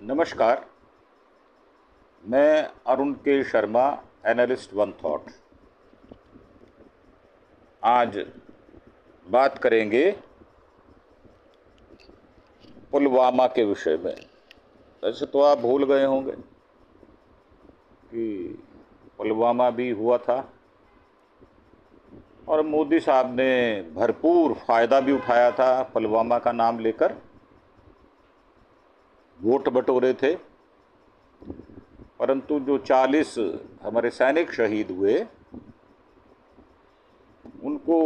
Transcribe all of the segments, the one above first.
नमस्कार। मैं अरुण के शर्मा, एनालिस्ट वन थॉट। आज बात करेंगे पुलवामा के विषय में। वैसे तो आप भूल गए होंगे कि पुलवामा भी हुआ था और मोदी साहब ने भरपूर फायदा भी उठाया था। पुलवामा का नाम लेकर वोट बटोरे थे, परंतु जो 40 हमारे सैनिक शहीद हुए उनको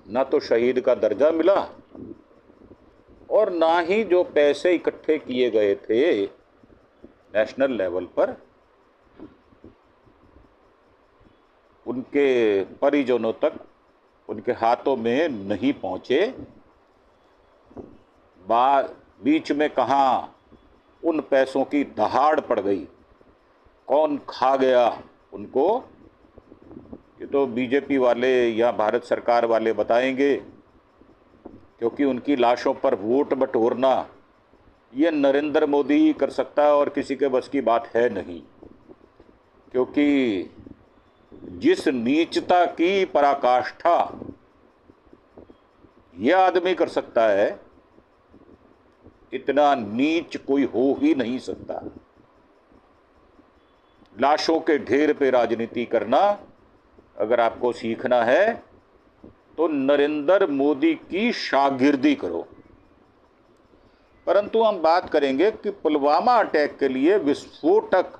ना तो शहीद का दर्जा मिला और ना ही जो पैसे इकट्ठे किए गए थे नेशनल लेवल पर उनके परिजनों तक, उनके हाथों में नहीं पहुंचे। बीच में कहाँ उन पैसों की दहाड़ पड़ गई, कौन खा गया उनको, ये तो बीजेपी वाले या भारत सरकार वाले बताएंगे, क्योंकि उनकी लाशों पर वोट बटोरना ये नरेंद्र मोदी ही कर सकता है और किसी के बस की बात है नहीं। क्योंकि जिस नीचता की पराकाष्ठा यह आदमी कर सकता है, इतना नीच कोई हो ही नहीं सकता। लाशों के ढेर पे राजनीति करना अगर आपको सीखना है तो नरेंद्र मोदी की शागिर्दी करो। परंतु हम बात करेंगे कि पुलवामा अटैक के लिए विस्फोटक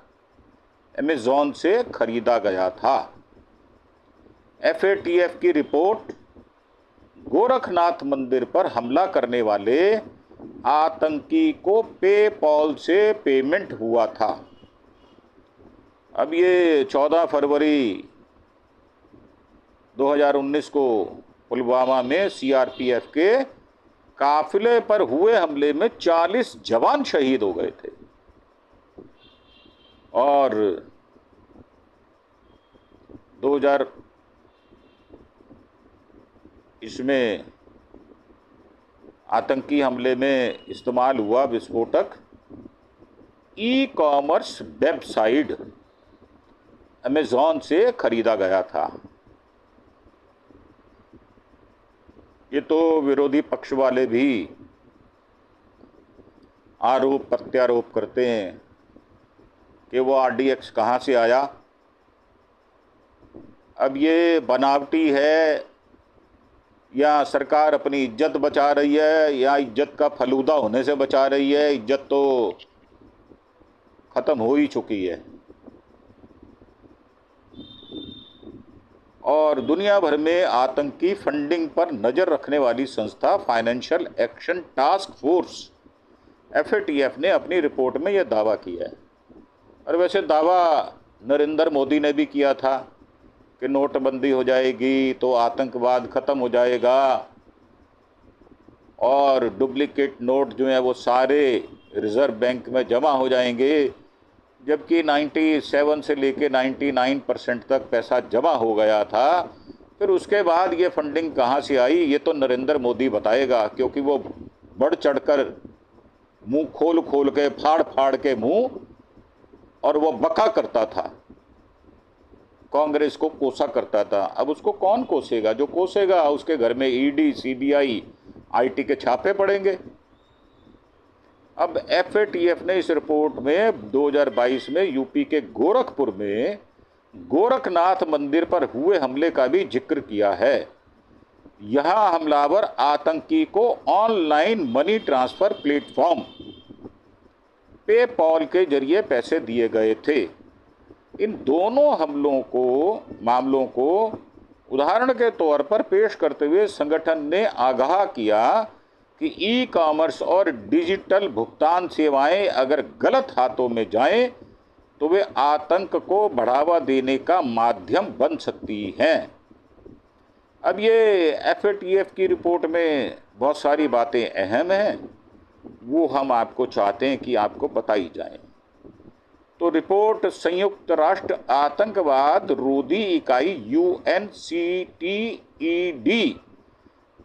अमेज़न से खरीदा गया था। FATF की रिपोर्ट, गोरखनाथ मंदिर पर हमला करने वाले आतंकी को पेपॉल से पेमेंट हुआ था। अब ये 14 फरवरी 2019 को पुलवामा में CRPF के काफिले पर हुए हमले में 40 जवान शहीद हो गए थे और 2000 इसमें आतंकी हमले में इस्तेमाल हुआ विस्फोटक ई-कॉमर्स वेबसाइट अमेज़न से खरीदा गया था। ये तो विरोधी पक्ष वाले भी आरोप प्रत्यारोप करते हैं कि वो RDX कहाँ से आया। अब ये बनावटी है या सरकार अपनी इज्जत बचा रही है या इज्जत का फलूदा होने से बचा रही है, इज्जत तो खत्म हो ही चुकी है। और दुनिया भर में आतंकी फंडिंग पर नज़र रखने वाली संस्था financial action task force FATF ने अपनी रिपोर्ट में यह दावा किया है। और वैसे दावा नरेंद्र मोदी ने भी किया था कि नोटबंदी हो जाएगी तो आतंकवाद खत्म हो जाएगा और डुप्लीकेट नोट जो है वो सारे रिजर्व बैंक में जमा हो जाएंगे, जबकि 97 से लेके 99% तक पैसा जमा हो गया था। फिर उसके बाद ये फंडिंग कहाँ से आई ये तो नरेंद्र मोदी बताएगा, क्योंकि वो बढ़ चढ़कर मुंह खोल खोल के फाड़ फाड़ के मुंह और वो बका करता था, कांग्रेस को कोसा करता था। अब उसको कौन कोसेगा? जो कोसेगा उसके घर में ED, CBI, IT के छापे पड़ेंगे। अब FATF ने इस रिपोर्ट में 2022 में यूपी के गोरखपुर में गोरखनाथ मंदिर पर हुए हमले का भी जिक्र किया है। यहां हमलावर आतंकी को online money transfer platform PayPal के जरिए पैसे दिए गए थे। इन दोनों मामलों को उदाहरण के तौर पर पेश करते हुए संगठन ने आगाह किया कि ई-कॉमर्स और डिजिटल भुगतान सेवाएं अगर गलत हाथों में जाएं तो वे आतंक को बढ़ावा देने का माध्यम बन सकती हैं। अब ये FATF की रिपोर्ट में बहुत सारी बातें अहम हैं, वो हम आपको चाहते हैं कि आपको बताई जाएं। तो रिपोर्ट संयुक्त राष्ट्र आतंकवाद रोधी इकाई UNCTED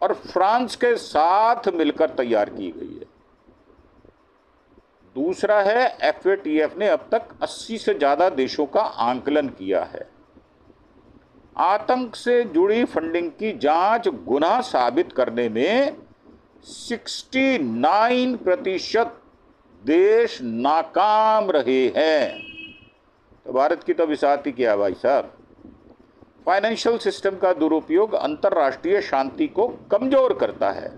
और फ्रांस के साथ मिलकर तैयार की गई है। दूसरा है FATF ने अब तक 80 से ज़्यादा देशों का आंकलन किया है। आतंक से जुड़ी फंडिंग की जांच गुनाह साबित करने में 69% देश नाकाम रहे हैं। तो भारत की तो बिसाती क्या भाई साहब। फाइनेंशियल सिस्टम का दुरुपयोग अंतर्राष्ट्रीय शांति को कमजोर करता है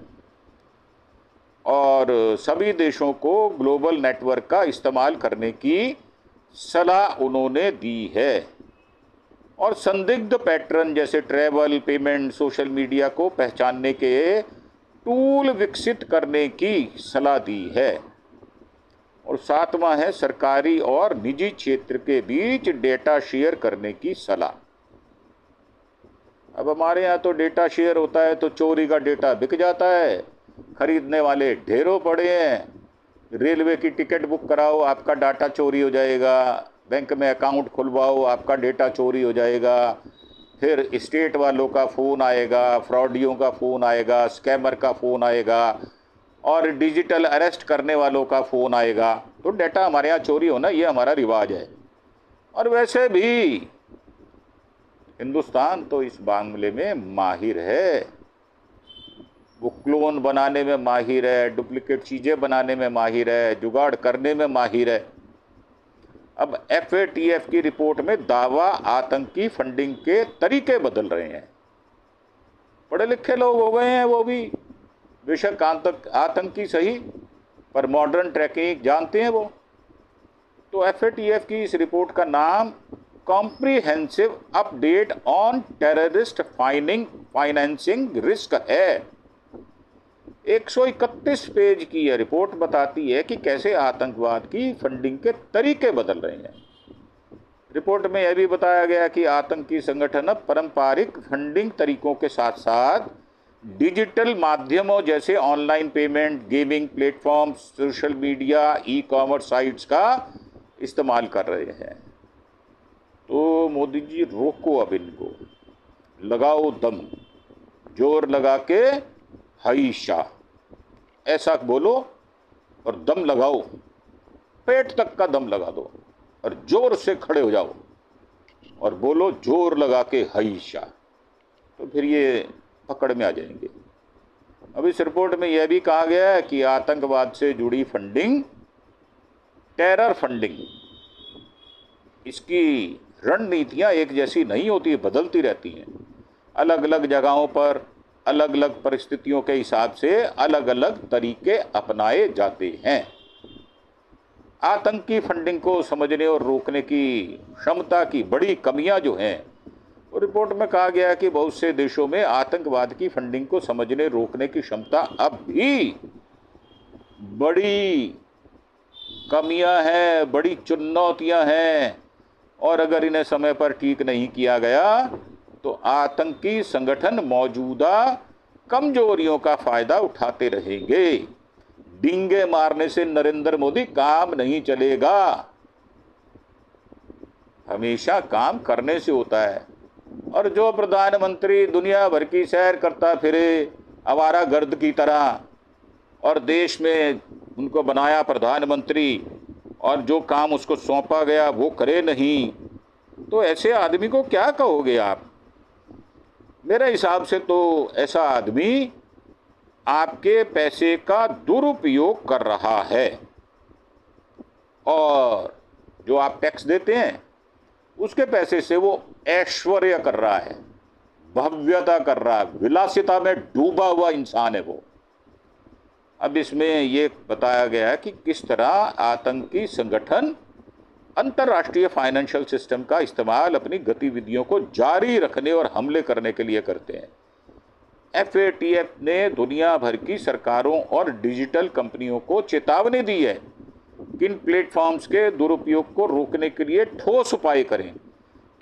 और सभी देशों को ग्लोबल नेटवर्क का इस्तेमाल करने की सलाह उन्होंने दी है और संदिग्ध पैटर्न जैसे ट्रैवल, पेमेंट, सोशल मीडिया को पहचानने के टूल विकसित करने की सलाह दी है। और सातवां है सरकारी और निजी क्षेत्र के बीच डेटा शेयर करने की सलाह। अब हमारे यहाँ तो डेटा शेयर होता है तो चोरी का डेटा बिक जाता है, खरीदने वाले ढेरों पड़े हैं। रेलवे की टिकट बुक कराओ, आपका डाटा चोरी हो जाएगा। बैंक में अकाउंट खुलवाओ, आपका डेटा चोरी हो जाएगा। फिर स्टेट वालों का फ़ोन आएगा, फ्रॉडियों का फ़ोन आएगा, स्कैमर का फ़ोन आएगा और डिजिटल अरेस्ट करने वालों का फ़ोन आएगा। तो डाटा हमारे यहाँ चोरी होना ये हमारा रिवाज है। और वैसे भी हिंदुस्तान तो इस मामले में माहिर है। वो क्लोन बनाने में माहिर है, डुप्लीकेट चीज़ें बनाने में माहिर है, जुगाड़ करने में माहिर है। अब FATF की रिपोर्ट में दावा आतंकी फंडिंग के तरीके बदल रहे हैं। पढ़े लिखे लोग हो गए हैं वो भी, बेशक आतंकी सही पर मॉडर्न टेक्निक जानते हैं वो। तो FATF की इस रिपोर्ट का नाम comprehensive update on terrorist financing risk है। 131 पेज की यह रिपोर्ट बताती है कि कैसे आतंकवाद की फंडिंग के तरीके बदल रहे हैं। रिपोर्ट में यह भी बताया गया कि आतंकी संगठन अब पारंपरिक फंडिंग तरीकों के साथ साथ डिजिटल माध्यमों जैसे online payment, gaming platform, social media, e-commerce sites का इस्तेमाल कर रहे हैं। तो मोदी जी रोको अब इनको, लगाओ दम, जोर लगा के हईशा ऐसा बोलो और दम लगाओ, पेट तक का दम लगा दो और जोर से खड़े हो जाओ और बोलो जोर लगा के हईशा। तो फिर ये पकड़ में आ जाएंगे। अब इस रिपोर्ट में यह भी कहा गया है कि आतंकवाद से जुड़ी फंडिंग, टेरर फंडिंग, इसकी रणनीतियां एक जैसी नहीं होती, बदलती रहती हैं। अलग अलग जगहों पर अलग अलग परिस्थितियों के हिसाब से अलग अलग तरीके अपनाए जाते हैं। आतंकी फंडिंग को समझने और रोकने की क्षमता की बड़ी कमियां जो हैं, और रिपोर्ट में कहा गया कि बहुत से देशों में आतंकवाद की फंडिंग को समझने रोकने की क्षमता अब भी बड़ी कमियां हैं, बड़ी चुनौतियां हैं और अगर इन्हें समय पर ठीक नहीं किया गया तो आतंकी संगठन मौजूदा कमजोरियों का फायदा उठाते रहेंगे। डींगे मारने से नरेंद्र मोदी काम नहीं चलेगा, हमेशा काम करने से होता है। और जो प्रधानमंत्री दुनिया भर की सैर करता फिरे आवारा गर्द की तरह और देश में उनको बनाया प्रधानमंत्री और जो काम उसको सौंपा गया वो करे नहीं, तो ऐसे आदमी को क्या कहोगे आप? मेरे हिसाब से तो ऐसा आदमी आपके पैसे का दुरुपयोग कर रहा है और जो आप टैक्स देते हैं उसके पैसे से वो ऐश्वर्य कर रहा है, भव्यता कर रहा है, विलासिता में डूबा हुआ इंसान है वो। अब इसमें ये बताया गया है कि किस तरह आतंकी संगठन अंतर्राष्ट्रीय फाइनेंशियल सिस्टम का इस्तेमाल अपनी गतिविधियों को जारी रखने और हमले करने के लिए करते हैं। FATF ने दुनिया भर की सरकारों और डिजिटल कंपनियों को चेतावनी दी है कि इन प्लेटफॉर्म्स के दुरुपयोग को रोकने के लिए ठोस उपाय करें,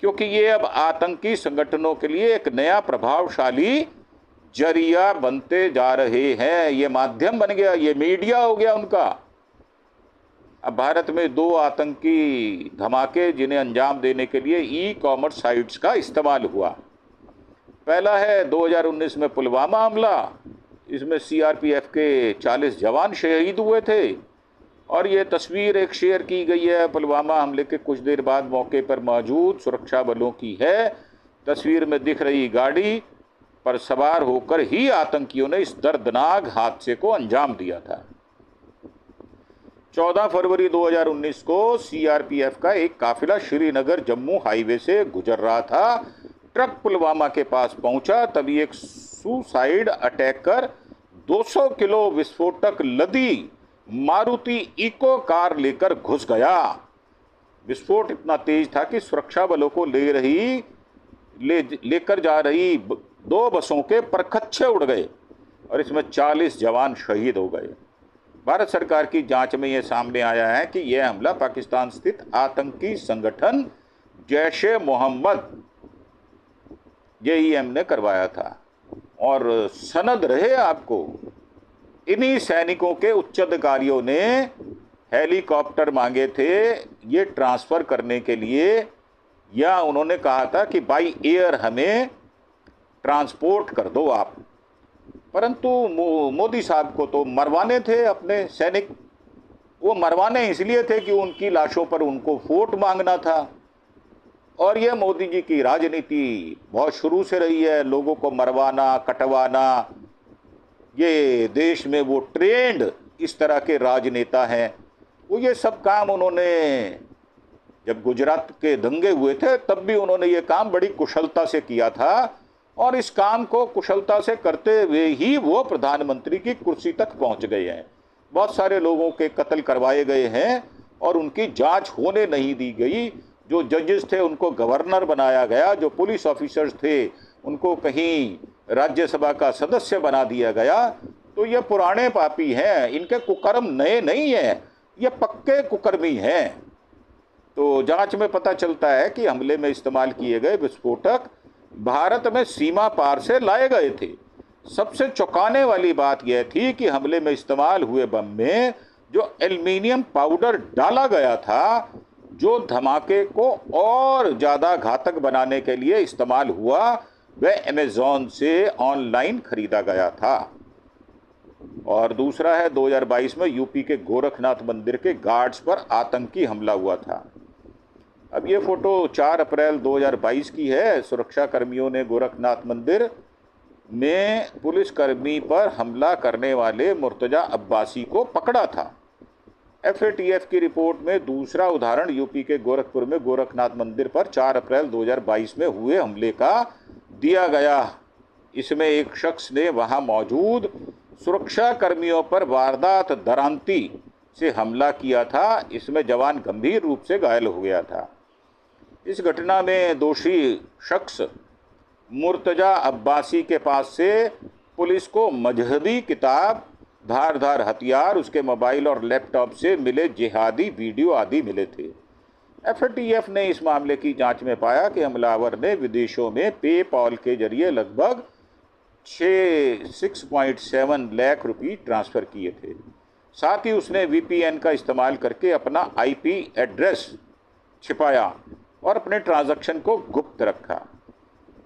क्योंकि ये अब आतंकी संगठनों के लिए एक नया प्रभावशाली जरिया बनते जा रहे हैं। ये माध्यम बन गया, ये मीडिया हो गया उनका। अब भारत में 2 आतंकी धमाके जिन्हें अंजाम देने के लिए ई-कॉमर्स साइट्स का इस्तेमाल हुआ। पहला है 2019 में पुलवामा हमला, इसमें CRPF के 40 जवान शहीद हुए थे और ये तस्वीर एक शेयर की गई है पुलवामा हमले के कुछ देर बाद मौके पर मौजूद सुरक्षा बलों की है। तस्वीर में दिख रही गाड़ी पर सवार होकर ही आतंकियों ने इस दर्दनाक हादसे को अंजाम दिया था। 14 फरवरी 2019 को सीआरपीएफ का एक काफिला श्रीनगर जम्मू हाईवे से गुजर रहा था। ट्रक पुलवामा के पास पहुंचा, तभी एक सुसाइड अटैकर 200 किलो विस्फोटक लदी मारुति इको कार लेकर घुस गया। विस्फोट इतना तेज था कि सुरक्षा बलों को लेकर जा रही 2 बसों के परखच्चे उड़ गए और इसमें 40 जवान शहीद हो गए। भारत सरकार की जांच में यह सामने आया है कि यह हमला पाकिस्तान स्थित आतंकी संगठन जैश-ए-मोहम्मद JEM ने करवाया था और सनद रहे आपको, इन्हीं सैनिकों के उच्च अधिकारियों ने हेलीकॉप्टर मांगे थे ये ट्रांसफ़र करने के लिए, या उन्होंने कहा था कि बाई एयर हमें ट्रांसपोर्ट कर दो आप, परंतु मोदी साहब को तो मरवाने थे अपने सैनिक। वो मरवाने इसलिए थे कि उनकी लाशों पर उनको वोट मांगना था। और यह मोदी जी की राजनीति बहुत शुरू से रही है, लोगों को मरवाना, कटवाना। ये देश में वो ट्रेंड इस तरह के राजनेता हैं। वो ये सब काम उन्होंने, जब गुजरात के दंगे हुए थे तब भी उन्होंने ये काम बड़ी कुशलता से किया था और इस काम को कुशलता से करते हुए ही वो प्रधानमंत्री की कुर्सी तक पहुंच गए हैं। बहुत सारे लोगों के कत्ल करवाए गए हैं और उनकी जांच होने नहीं दी गई। जो जजेस थे उनको गवर्नर बनाया गया, जो पुलिस ऑफिसर्स थे उनको कहीं राज्यसभा का सदस्य बना दिया गया। तो ये पुराने पापी हैं, इनके कुकर्म नए नहीं हैं, ये पक्के कुकर्मी हैं। तो जांच में पता चलता है कि हमले में इस्तेमाल किए गए विस्फोटक भारत में सीमा पार से लाए गए थे। सबसे चौंकाने वाली बात यह थी कि हमले में इस्तेमाल हुए बम में जो एल्युमिनियम पाउडर डाला गया था, जो धमाके को और ज़्यादा घातक बनाने के लिए इस्तेमाल हुआ, वह अमेज़ॉन से ऑनलाइन खरीदा गया था। और दूसरा है 2022 में यूपी के गोरखनाथ मंदिर के गार्ड्स पर आतंकी हमला हुआ था। अब ये फ़ोटो 4 अप्रैल 2022 की है। सुरक्षा कर्मियों ने गोरखनाथ मंदिर में पुलिसकर्मी पर हमला करने वाले मुर्तजा अब्बासी को पकड़ा था। FATF की रिपोर्ट में दूसरा उदाहरण यूपी के गोरखपुर में गोरखनाथ मंदिर पर 4 अप्रैल 2022 में हुए हमले का दिया गया। इसमें एक शख्स ने वहां मौजूद सुरक्षा कर्मियों पर वारदात दरांती से हमला किया था। इसमें जवान गंभीर रूप से घायल हो गया था। इस घटना में दोषी शख्स मुर्तजा अब्बासी के पास से पुलिस को मजहबी किताब, धारदार हथियार, उसके मोबाइल और लैपटॉप से मिले जिहादी वीडियो आदि मिले थे। FATF ने इस मामले की जांच में पाया कि हमलावर ने विदेशों में पेपॉल के जरिए लगभग 6.7 लाख रुपये ट्रांसफ़र किए थे। साथ ही उसने VPN का इस्तेमाल करके अपना IP एड्रेस छिपाया और अपने ट्रांजैक्शन को गुप्त रखा।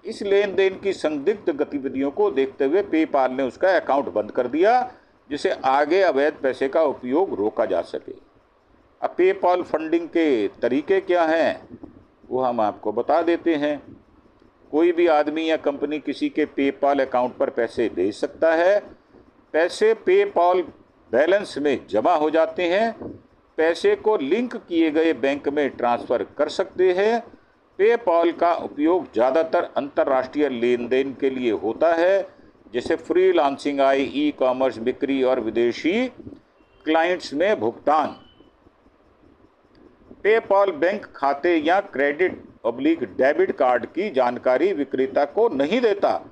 इस लेन देन की संदिग्ध गतिविधियों को देखते हुए पेपाल ने उसका अकाउंट बंद कर दिया, जिसे आगे अवैध पैसे का उपयोग रोका जा सके। अब पेपाल फंडिंग के तरीके क्या हैं वो हम आपको बता देते हैं। कोई भी आदमी या कंपनी किसी के पेपाल अकाउंट पर पैसे भेज सकता है। पैसे पेपाल बैलेंस में जमा हो जाते हैं। पैसे को लिंक किए गए बैंक में ट्रांसफ़र कर सकते हैं। पेपाल का उपयोग ज़्यादातर अंतर्राष्ट्रीय लेन देन के लिए होता है, जैसे फ्रीलांसिंग आय, ई-कॉमर्स बिक्री और विदेशी क्लाइंट्स में भुगतान। पेपाल बैंक खाते या क्रेडिट/डेबिट कार्ड की जानकारी विक्रेता को नहीं देता।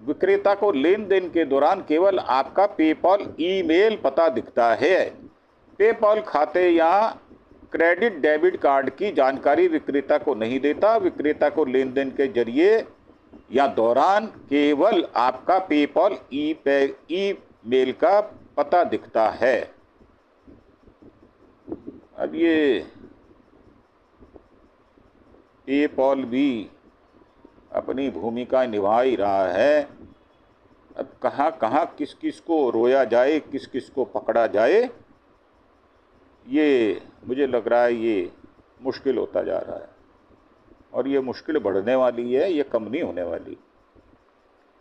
विक्रेता को लेन देन के दौरान केवल आपका पेपाल ईमेल पता दिखता है। पेपाल खाते या क्रेडिट/डेबिट कार्ड की जानकारी विक्रेता को नहीं देता। विक्रेता को लेन देन के जरिए या दौरान केवल आपका पेपाल ईमेल का पता दिखता है। अब ये पेपाल भी अपनी भूमिका निभा ही रहा है। अब कहाँ कहाँ किस किस को रोया जाए, किस किस को पकड़ा जाए, ये मुझे लग रहा है ये मुश्किल होता जा रहा है और ये मुश्किल बढ़ने वाली है, ये कम नहीं होने वाली।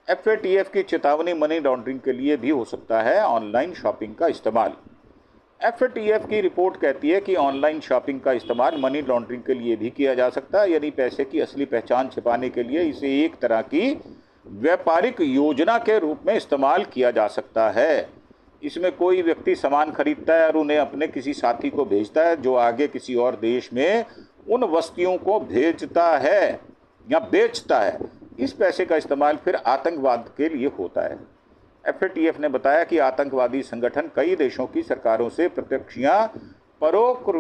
FATF की चेतावनी मनी लॉन्ड्रिंग के लिए भी हो सकता है ऑनलाइन शॉपिंग का इस्तेमाल। FATF की रिपोर्ट कहती है कि ऑनलाइन शॉपिंग का इस्तेमाल मनी लॉन्ड्रिंग के लिए भी किया जा सकता है, यानी पैसे की असली पहचान छिपाने के लिए इसे एक तरह की व्यापारिक योजना के रूप में इस्तेमाल किया जा सकता है। इसमें कोई व्यक्ति सामान खरीदता है और उन्हें अपने किसी साथी को भेजता है जो आगे किसी और देश में उन वस्तुओं को भेजता है या बेचता है। इस पैसे का इस्तेमाल फिर आतंकवाद के लिए होता है। FATF ने बताया कि आतंकवादी संगठन कई देशों की सरकारों से प्रत्यक्ष या परोक्ष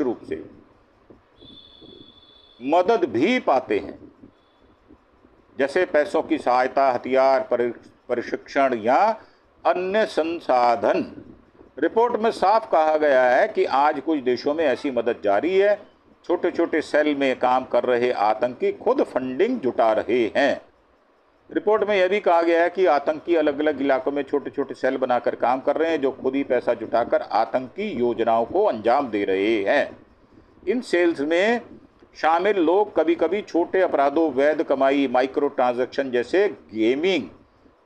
रूप से मदद भी पाते हैं, जैसे पैसों की सहायता, हथियार, प्रशिक्षण या अन्य संसाधन। रिपोर्ट में साफ कहा गया है कि आज कुछ देशों में ऐसी मदद जारी है। छोटे छोटे सेल में काम कर रहे आतंकी खुद फंडिंग जुटा रहे हैं। रिपोर्ट में यह भी कहा गया है कि आतंकी अलग अलग इलाकों में छोटे छोटे सेल बनाकर काम कर रहे हैं जो खुद ही पैसा जुटाकर आतंकी योजनाओं को अंजाम दे रहे हैं। इन सेल्स में शामिल लोग कभी कभी छोटे अपराधों, वैध कमाई, माइक्रो ट्रांजैक्शन जैसे गेमिंग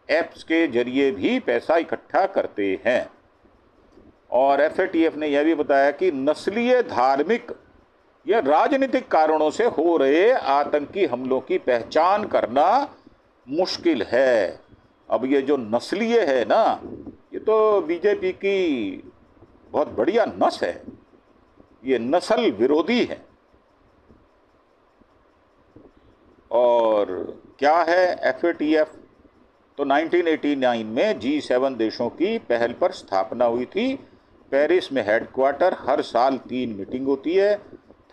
ऐप्स के जरिए भी पैसा इकट्ठा करते हैं। और FATF ने यह भी बताया कि नस्लीय, धार्मिक या राजनीतिक कारणों से हो रहे आतंकी हमलों की पहचान करना मुश्किल है। अब ये जो नस्लीय है ना, ये तो BJP की बहुत बढ़िया नस है, ये नस्ल विरोधी है। और क्या है FATF? तो 1989 में G7 देशों की पहल पर स्थापना हुई थी। पेरिस में हेडक्वार्टर, हर साल 3 मीटिंग होती है।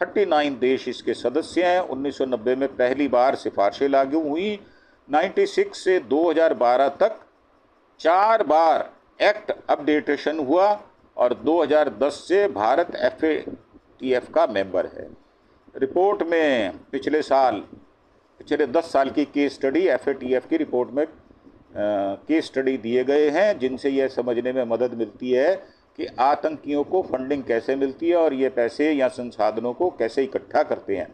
39 देश इसके सदस्य हैं। 1990 में पहली बार सिफारिशें लागू हुई। 96 से 2012 तक 4 बार एक्ट अपडेटेशन हुआ और 2010 से भारत FATF का मेंबर है। रिपोर्ट में पिछले 10 साल की केस स्टडी FATF की रिपोर्ट में केस स्टडी दिए गए हैं, जिनसे यह समझने में मदद मिलती है कि आतंकियों को फंडिंग कैसे मिलती है और ये पैसे या संसाधनों को कैसे इकट्ठा करते हैं,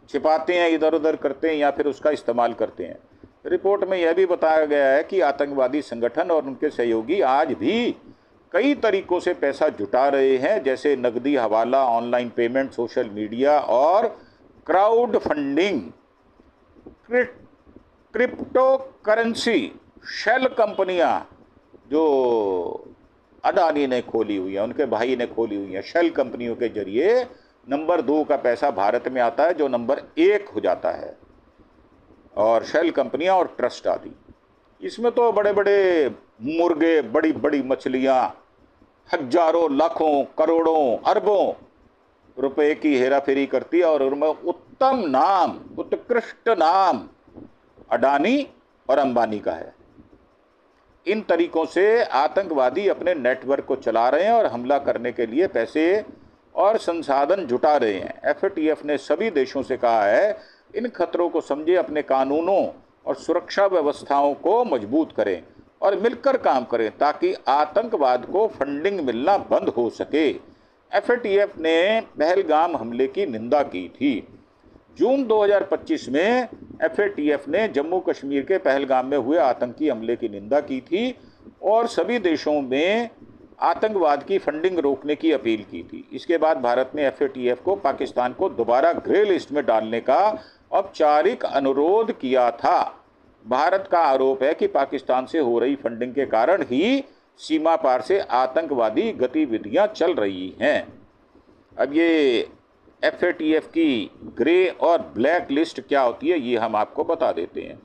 छिपाते हैं, इधर उधर करते हैं या फिर उसका इस्तेमाल करते हैं। रिपोर्ट में यह भी बताया गया है कि आतंकवादी संगठन और उनके सहयोगी आज भी कई तरीकों से पैसा जुटा रहे हैं, जैसे नकदी हवाला, ऑनलाइन पेमेंट, सोशल मीडिया और crowd funding. Crypto currency shell कंपनियां जो अडानी ने खोली हुई है, उनके भाई ने खोली हुई है, शेल कंपनियों के जरिए नंबर 2 का पैसा भारत में आता है जो नंबर 1 हो जाता है। और शेल कंपनियां और ट्रस्ट आदि, इसमें तो बड़े बड़े मुर्गे, बड़ी बड़ी मछलियां हजारों, लाखों, करोड़ों, अरबों रुपए की हेराफेरी करती है और उनमें उत्तम नाम, उत्कृष्ट नाम अडानी और अंबानी का है। इन तरीकों से आतंकवादी अपने नेटवर्क को चला रहे हैं और हमला करने के लिए पैसे और संसाधन जुटा रहे हैं। FATF ने सभी देशों से कहा है इन खतरों को समझे, अपने कानूनों और सुरक्षा व्यवस्थाओं को मजबूत करें और मिलकर काम करें ताकि आतंकवाद को फंडिंग मिलना बंद हो सके। FATF ने पहलगाम हमले की निंदा की थी। जून 2025 में FATF ने जम्मू कश्मीर के पहलगाम में हुए आतंकी हमले की निंदा की थी और सभी देशों में आतंकवाद की फंडिंग रोकने की अपील की थी। इसके बाद भारत ने FATF को पाकिस्तान को दोबारा ग्रे लिस्ट में डालने का औपचारिक अनुरोध किया था। भारत का आरोप है कि पाकिस्तान से हो रही फंडिंग के कारण ही सीमा पार से आतंकवादी गतिविधियां चल रही हैं। अब ये FATF की ग्रे और ब्लैक लिस्ट क्या होती है ये हम आपको बता देते हैं।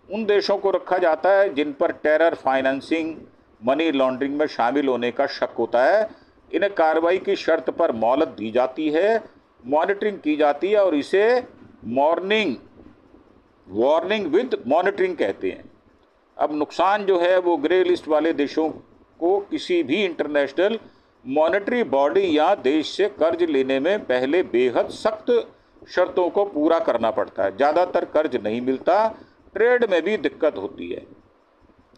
उन देशों को रखा जाता है जिन पर टेरर फाइनेंसिंग, मनी लॉन्ड्रिंग में शामिल होने का शक होता है। इन्हें कार्रवाई की शर्त पर मोहलत दी जाती है, मॉनिटरिंग की जाती है और इसे वार्निंग विद मॉनिटरिंग कहते हैं। अब नुकसान जो है वो ग्रे लिस्ट वाले देशों को किसी भी इंटरनेशनल मॉनेटरी बॉडी या देश से कर्ज लेने में पहले बेहद सख्त शर्तों को पूरा करना पड़ता है। ज़्यादातर कर्ज नहीं मिलता, ट्रेड में भी दिक्कत होती है।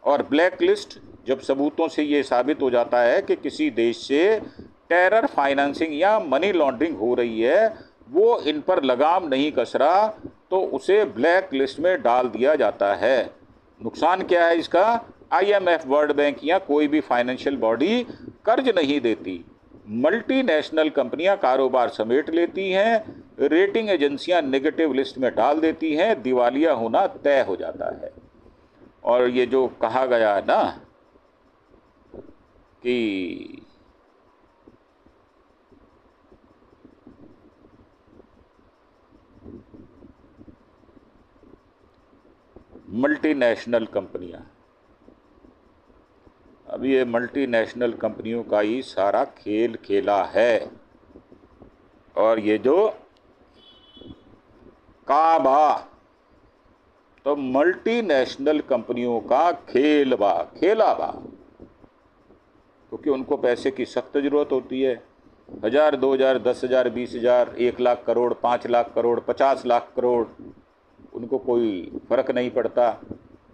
और ब्लैक लिस्ट, जब सबूतों से ये साबित हो जाता है कि किसी देश से टेरर फाइनेंसिंग या मनी लॉन्ड्रिंग हो रही है, वो इन पर लगाम नहीं कस रहा तो उसे ब्लैक लिस्ट में डाल दिया जाता है। नुकसान क्या है इसका? IMF, वर्ल्ड बैंक या कोई भी फाइनेंशियल बॉडी कर्ज नहीं देती, मल्टीनेशनल कंपनियां कारोबार समेट लेती हैं, रेटिंग एजेंसियां नेगेटिव लिस्ट में डाल देती हैं, दिवालिया होना तय हो जाता है। और ये जो कहा गया है ना कि मल्टीनेशनल कंपनियां, अब ये मल्टीनेशनल कंपनियों का ही सारा खेल खेला है। और ये जो काबा, तो मल्टीनेशनल कंपनियों का खेला बा, क्योंकि उनको पैसे की सख्त ज़रूरत होती है। 1000, 2000, 10,000, 20,000, 1 लाख करोड़, 5 लाख करोड़, 50 लाख करोड़, उनको कोई फ़र्क नहीं पड़ता।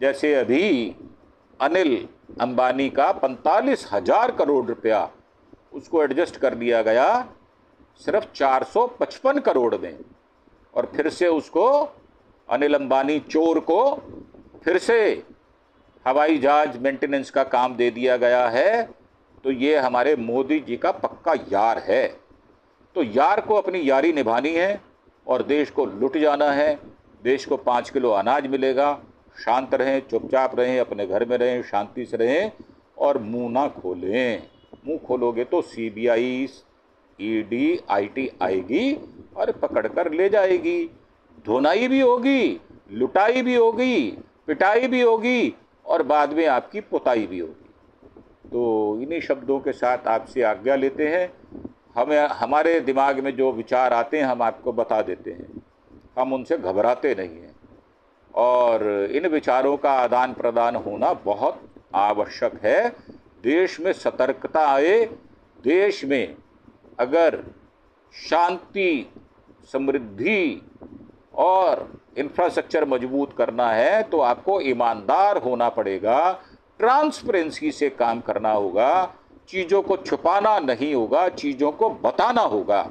जैसे अभी अनिल अंबानी का 45,000 करोड़ रुपया उसको एडजस्ट कर दिया गया सिर्फ 455 करोड़ में, और फिर से उसको अनिल अंबानी चोर को फिर से हवाई जहाज मेंटेनेंस का काम दे दिया गया है। तो ये हमारे मोदी जी का पक्का यार है। तो यार को अपनी यारी निभानी है और देश को लुट जाना है। देश को 5 किलो अनाज मिलेगा, शांत रहें, चुपचाप रहें, अपने घर में रहें, शांति से रहें और मुंह ना खोलें। मुंह खोलोगे तो CBI, ED, IT आएगी और पकड़ कर ले जाएगी। धुनाई भी होगी, लुटाई भी होगी, पिटाई भी होगी और बाद में आपकी पुताई भी होगी। तो इन्हीं शब्दों के साथ आपसे आज्ञा लेते हैं। हमारे दिमाग में जो विचार आते हैं हम आपको बता देते हैं, हम उनसे घबराते नहीं हैं। और इन विचारों का आदान प्रदान होना बहुत आवश्यक है। देश में सतर्कता आए। देश में अगर शांति, समृद्धि और इंफ्रास्ट्रक्चर मजबूत करना है तो आपको ईमानदार होना पड़ेगा, ट्रांसपेरेंसी से काम करना होगा, चीज़ों को छुपाना नहीं होगा, चीज़ों को बताना होगा।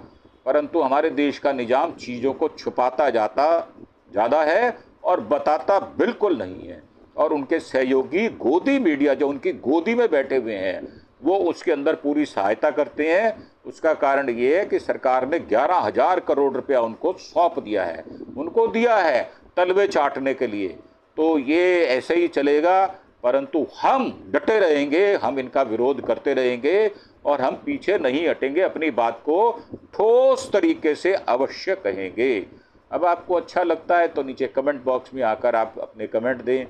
परंतु हमारे देश का निज़ाम चीज़ों को छुपाता ज़्यादा है और बताता बिल्कुल नहीं है। और उनके सहयोगी गोदी मीडिया जो उनकी गोदी में बैठे हुए हैं वो उसके अंदर पूरी सहायता करते हैं। उसका कारण ये है कि सरकार ने 11,000 करोड़ रुपया उनको सौंप दिया है, उनको दिया है तलवे चाटने के लिए। तो ये ऐसे ही चलेगा, परंतु हम डटे रहेंगे, हम इनका विरोध करते रहेंगे और हम पीछे नहीं हटेंगे। अपनी बात को ठोस तरीके से अवश्य कहेंगे। अब आपको अच्छा लगता है तो नीचे कमेंट बॉक्स में आकर आप अपने कमेंट दें,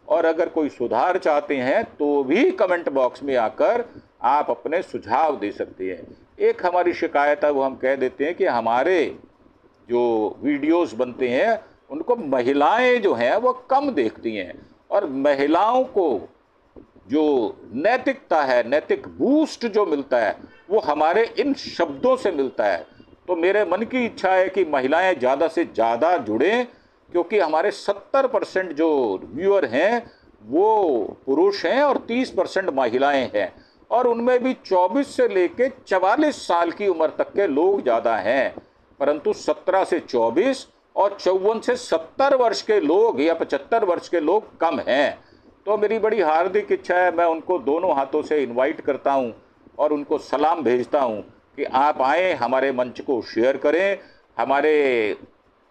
और अगर कोई सुधार चाहते हैं तो भी कमेंट बॉक्स में आकर आप अपने सुझाव दे सकते हैं। एक हमारी शिकायत है, वो हम कह देते हैं कि हमारे जो वीडियोस बनते हैं उनको महिलाएं जो हैं वो कम देखती हैं, और महिलाओं को जो नैतिकता है, नैतिक बूस्ट जो मिलता है वो हमारे इन शब्दों से मिलता है। तो मेरे मन की इच्छा है कि महिलाएं ज़्यादा से ज़्यादा जुड़ें, क्योंकि हमारे 70% जो व्यूअर हैं वो पुरुष हैं और 30% महिलाएं हैं, और उनमें भी 24 से लेकर 44 साल की उम्र तक के लोग ज़्यादा हैं। परंतु 17 से 24 और 54 से 70 वर्ष के लोग या 75 वर्ष के लोग कम हैं। तो मेरी बड़ी हार्दिक इच्छा है, मैं उनको दोनों हाथों से इनवाइट करता हूं और उनको सलाम भेजता हूं कि आप आएँ, हमारे मंच को शेयर करें, हमारे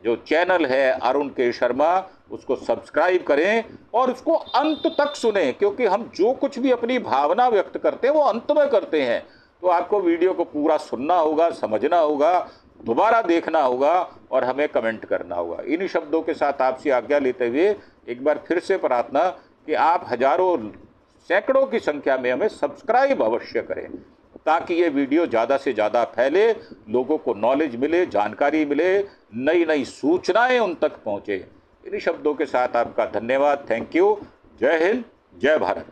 जो चैनल है अरुण के शर्मा उसको सब्सक्राइब करें और उसको अंत तक सुनें, क्योंकि हम जो कुछ भी अपनी भावना व्यक्त करते हैं वो अंत में करते हैं। तो आपको वीडियो को पूरा सुनना होगा, समझना होगा, दोबारा देखना होगा और हमें कमेंट करना होगा। इन्हीं शब्दों के साथ आपसे आज्ञा लेते हुए एक बार फिर से प्रार्थना कि आप हजारों सैकड़ों की संख्या में हमें सब्सक्राइब अवश्य करें, ताकि ये वीडियो ज़्यादा से ज़्यादा फैले, लोगों को नॉलेज मिले, जानकारी मिले, नई नई सूचनाएं उन तक पहुँचे। इन्हीं शब्दों के साथ आपका धन्यवाद। Thank you. जय हिंद, जय भारत।